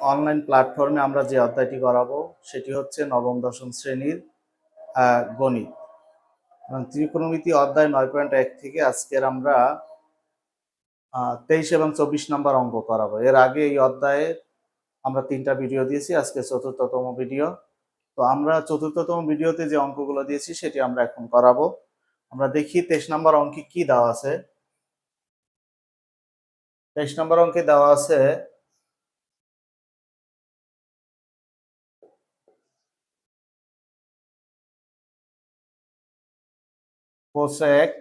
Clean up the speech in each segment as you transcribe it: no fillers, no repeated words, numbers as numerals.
Online প্ল্যাটফর্মে আমরা যে অধ্যায়টি করাবো সেটি হচ্ছে নবম দশম শ্রেণীর গণিত এবং ত্রিকোণমিতি অধ্যায় 9.1 থেকে আজকের আমরা 23 এবং 24 নম্বর অঙ্ক করাবো। এর আগে এই অধ্যায়ে আমরা 3টা ভিডিও দিয়েছি, আজকে চতুর্থতম ভিডিও। তো আমরা চতুর্থতম ভিডিওতে যে অঙ্কগুলো দিয়েছি সেটি আমরা এখন করাবো। আমরা দেখি 23 নম্বর অঙ্কে কি দেওয়া আছে। 23 নম্বর অঙ্কে দেওয়া আছে cosec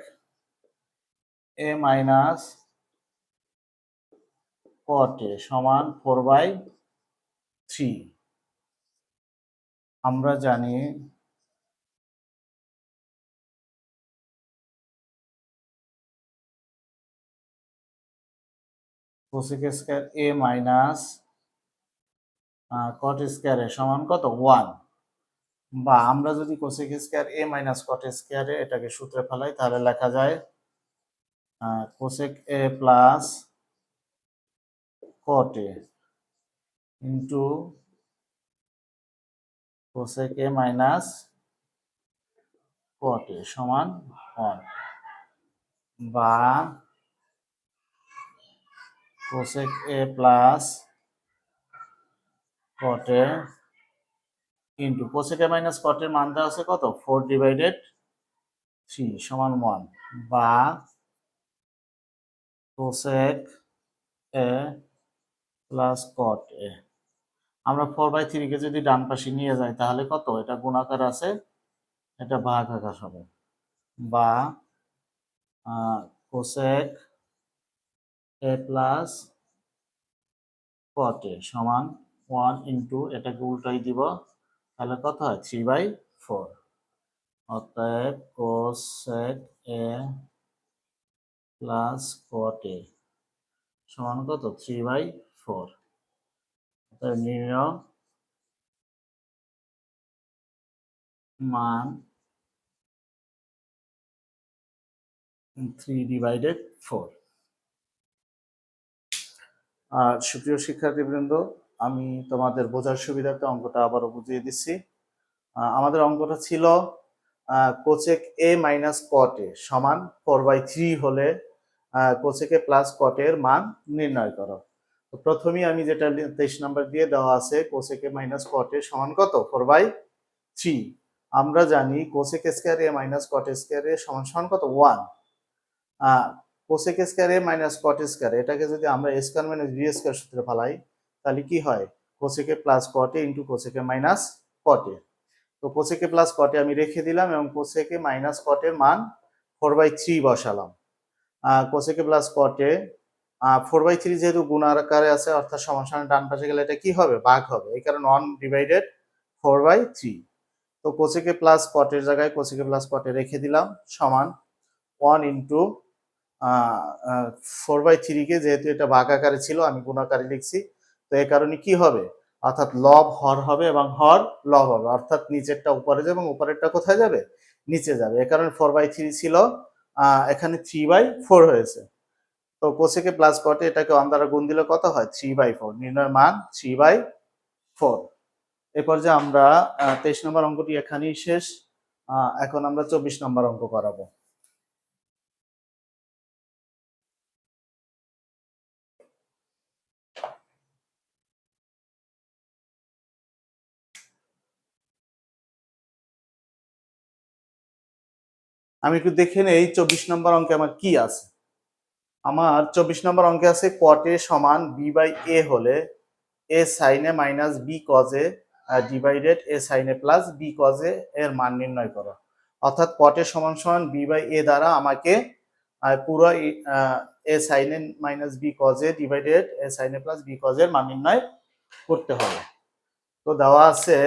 A minus cot A সমান 4/3। আমরা জানি cosec square A minus cot square A সমান কত 1, বা আমরা যদি cosec square A minus cot square A এটাকে সূত্রে ফেলাই তাহলে লেখা যায় cosec A plus cot A into cosec A minus cot A সমান 1, বা cosec A plus cot A into cosec A minus cot এর মান দেওয়া আছে কত 4/3 সমান 1, বা কোসেক এ প্লাস কট এ। আমরা 4/3 কে যদি ডান পাশে নিয়ে যাই তাহলে কত, এটা গুণাকার আছে, এটা ভাগ আকার হবে, বা cosec A plus cot A সমান 1 ইন্টু এটাকে উল্টাই দিব তাহলে কত হয় 3/4। অতএব cosec A plus cot A সমান কত 3/4। অতএব নির্ণয় মান 3/4। আর সুপ্রিয় শিক্ষার্থীবৃন্দ, আমি তোমাদের বোঝার সুবিধার্থে অঙ্কটা আবারও বুঝিয়ে দিচ্ছি। আমাদের অঙ্কটা ছিল cosec A minus cot A সমান 4/3 হলে কোসেক এ প্লাস কট এর মান নির্ণয় করো। তো প্রথমেই আমি যেটা 23 নাম্বার দিয়ে দেওয়া আছে cosec A minus cot A সমান কত 4/3। আমরা জানি cosec square A minus cot square A সমান সমান কত 1। Cosec square A minus cot square এটাকে যদি আমরা a square minus b square সূত্রে ফেলাই তাহলে কি হয় cosec A plus cot A into cosec A minus cot A. তো কোসেক এ প্লাস কট এ আমি রেখে দিলাম এবং কোসেক এ মাইনাস কট এর মান 4/3 বসালাম। কোসেক এ প্লাস কট এ 4/3 যেহেতু গুণ আকারে আছে অর্থাৎ সমান সমান ডান পাশে গেলে এটা কি হবে ভাগ হবে, এই কারণে 1/4/3। তো কোসেক এ প্লাস কট এর জায়গায় কোসেক এ প্লাস কট এ রেখে দিলাম সমান 1 ইন্টু 4/3 কে যেহেতু এটা ভাগ আকারে ছিল আমি গুণ আকারে লিখছি, তো এই কারণে কি হবে অর্থাৎ লব হর হবে এবং হর লব হবে, অর্থাৎ নিচেরটা উপরে যাবে এবং উপরেরটা কোথায় যাবে নিচে যাবে। এই কারণে 4/3 ছিল এখানে 3/4 হয়েছে। তো কোসেকে প্লাস কটে এটাকে 1 দ্বারা গুণ দিলে কত হয় 3/4। নির্ণয় মান 3/4। এই পর্যায়ে আমরা 23 নম্বর অঙ্কটি এখানেই শেষ। এখন আমরা 24 নম্বর অঙ্ক করাবো। আমি একটু দেখে নেই 24 নম্বর অঙ্কে আমার কি আছে। আমার 24 নম্বর অঙ্কে আছে কট এ সমান b/a হলে a sin a minus b cos a divided a sin a plus b cos a এর মান নির্ণয় করো। অর্থাৎ কট এ সমান সমান b/a দ্বারা আমাকে পুরো a sin a minus b cos a divided a sin a plus b cos a এর মান নির্ণয় করতে হবে। তো দেওয়া আছে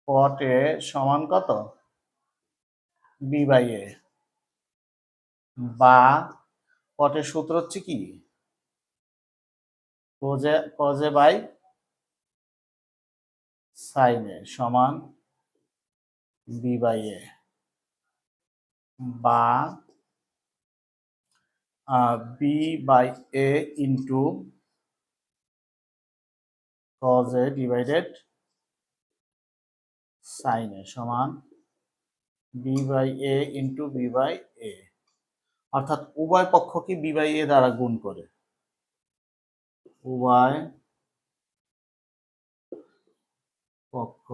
কট এ সমান কত b/a, বা কটের সূত্র হচ্ছে কি cos a by sin a সমান b/a, বা B by A into cos A divided sine A সমান B by A into B by A, অর্থাৎ উভয় পক্ষকে বি বাই এ দ্বারা গুণ করে, উভয় পক্ষ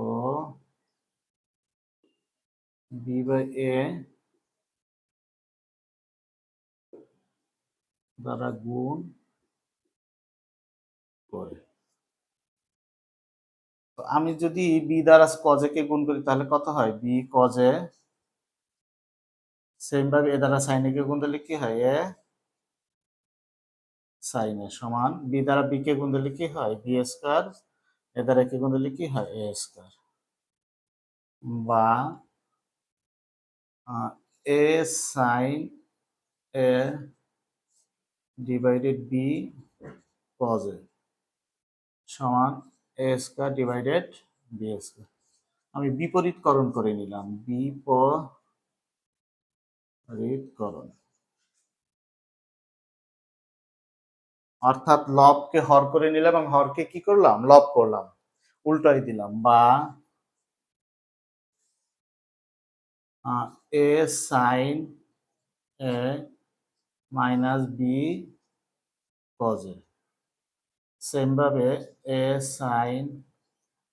বি বাই এ দ্বারা গুণ করে। তো আমি যদি বি দ্বারা কজে কে গুণ করি তাহলে কত হয়, বি কজে, সেম ভাবে এ দ্বারা সাইনে কে গুণ দিলে কি হয়, এ সাইনে সমান বি দ্বারা বি কে গুণ দিলে কি হয়, বি স্কয়ার, এ দ্বারা কে গুণ দিলে কি হয়, এ স্কয়ার, বা A sine A divided B cos A সমান A square divided B square. আমি বিপরীতকরণ করে নিলাম, বিপরীতকরণ অর্থাৎ লবকে হর করে নিলাম এবং হরকে কি করলাম, লব করলাম, উল্টাই দিলাম, বা A sine A minus B cos A, same ভাবে A sine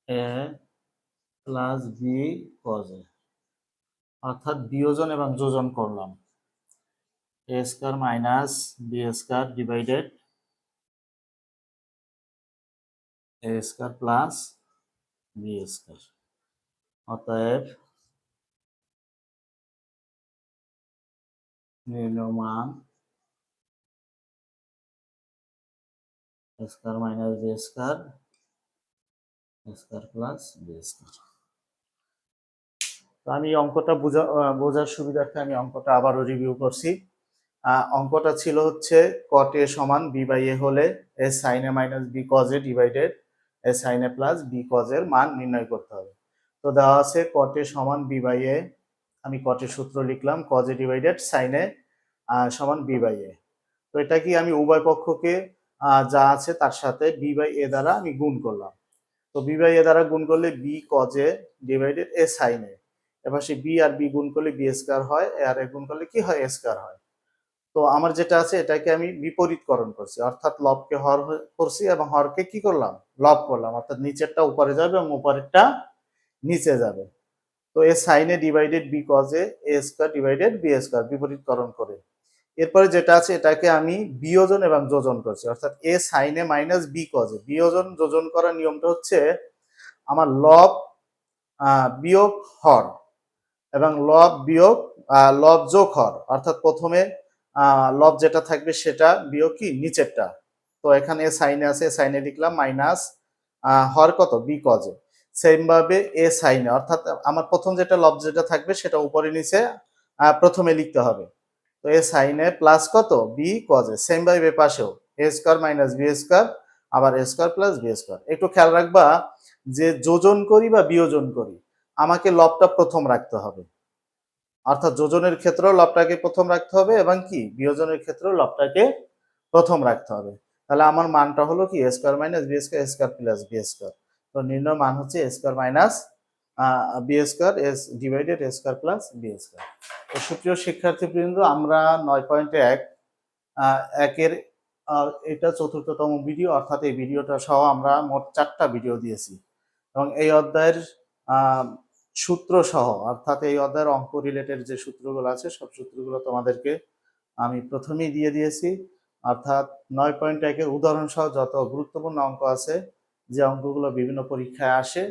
A plus B cos A, অর্থাৎ বিয়োজন এবং যোজন করলাম, A square minus B square divided A square plus B square. অতএব নির্ণয় মান square minus B square square plus B square. তো আমি অঙ্কটা বোঝার সুবিধার্থে আমি অঙ্কটা আবারও রিভিউ করছি। অঙ্কটা ছিল হচ্ছে কট এ সমান বি বাই এ হলে A sine A minus B cos A divided A sine A plus B cos এর মান নির্ণয় করতে হবে। তো দেওয়া আছে কট এ সমান বি বাই এ, আমি কটের সূত্র লিখলাম, cause A divided sine A সমান বি বাই এ। তো এটা কি আমি উভয় পক্ষকে যা আছে তার সাথে বি বাই এ দ্বারা আমি গুণ করলাম। তো বি বাই এ দ্বারা গুণ করলে B cos A divided A sine A, এবার সে বি আর বি গুণ করলে বি স্কয়ার হয়, এ আর এ গুণ করলে কি হয়, এ স্কয়ার হয়। তো আমার যেটা আছে এটাকে আমি বিপরীতকরণ করছি, অর্থাৎ লবকে হর করছি এবং হরকে কি করলাম, লব করলাম, অর্থাৎ নিচেরটা উপরে যাবে এবং উপরেরটা নিচে যাবে। তো A sine A divided B cos A square divided B square বিপরীতকরণ করে। এরপরে যেটা আছে এটাকে আমি বিয়োজন এবং যোজন করছি, অর্থাৎ A sine A minus B cos A. বিয়োজন যোজন করার নিয়মটা হচ্ছে আমার লব বিয়োগ হর এবং লব বিয়োগ লব যোগ হর, অর্থাৎ প্রথমে লব যেটা থাকবে সেটা বিয়োগ কি নিচেরটা। তো এখানে সাইনে আছে, সাইনে লিখলাম মাইনাস হর কত, বি কজে, সেম ভাবে এ সাইনে, অর্থাৎ আমার প্রথম যেটা লব যেটা থাকবে সেটা উপরে নিচে প্রথমে লিখতে হবে। তো এ সাইনে প্লাস কত, বি কজে, সেম ভাবে পাশেও এ স্কয়ার মাইনাস বি স্কয়ার, আবার এ স্কয়ার প্লাস বি স্কয়ার। একটু খেয়াল রাখবা যে যোজন করি বা বিয়োজন করি আমাকে লবটা প্রথম রাখতে হবে, অর্থাৎ যোজনের ক্ষেত্রেও লবটাকে প্রথম রাখতে হবে এবং কি বিয়োজনের ক্ষেত্রেও লবটাকে প্রথম রাখতে হবে। তাহলে আমার মানটা হলো কি A square minus B square square plus B square. তো নির্ণয় মান হচ্ছে A square minus B square as divided A square plus B square. তো সুপ্রিয় শিক্ষার্থীবৃন্দ, আমরা 9.1 একের এটা চতুর্থতম ভিডিও, অর্থাৎ এই ভিডিওটা সহ আমরা মোট 4টা ভিডিও দিয়েছি এবং এই অধ্যায়ের সূত্র সহ, অর্থাৎ এই অধ্যায়ের অঙ্ক রিলেটেড যে সূত্রগুলো আছে সব সূত্রগুলো তোমাদেরকে আমি প্রথমেই দিয়ে দিয়েছি। অর্থাৎ 9.1 উদাহরণ সহ যত গুরুত্বপূর্ণ অঙ্ক আছে, যে অঙ্কগুলো বিভিন্ন পরীক্ষায় আসে,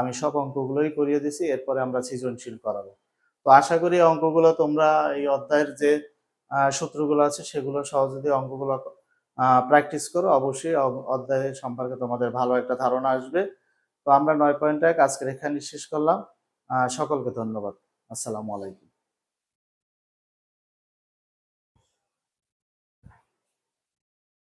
আমি সব অঙ্কগুলোই করিয়ে দিয়েছি। এরপরে আমরা সৃজনশীল করাবো। তো আশা করি অঙ্কগুলো তোমরা এই অধ্যায়ের যে সূত্রগুলো আছে সেগুলো সহ যদি অঙ্কগুলো প্র্যাকটিস করো, অবশ্যই অধ্যায় সম্পর্কে তোমাদের ভালো একটা ধারণা আসবে। তো আমরা 9.1 আজকের এখানে শেষ করলাম। সকলকে ধন্যবাদ। আসসালামু আলাইকুম।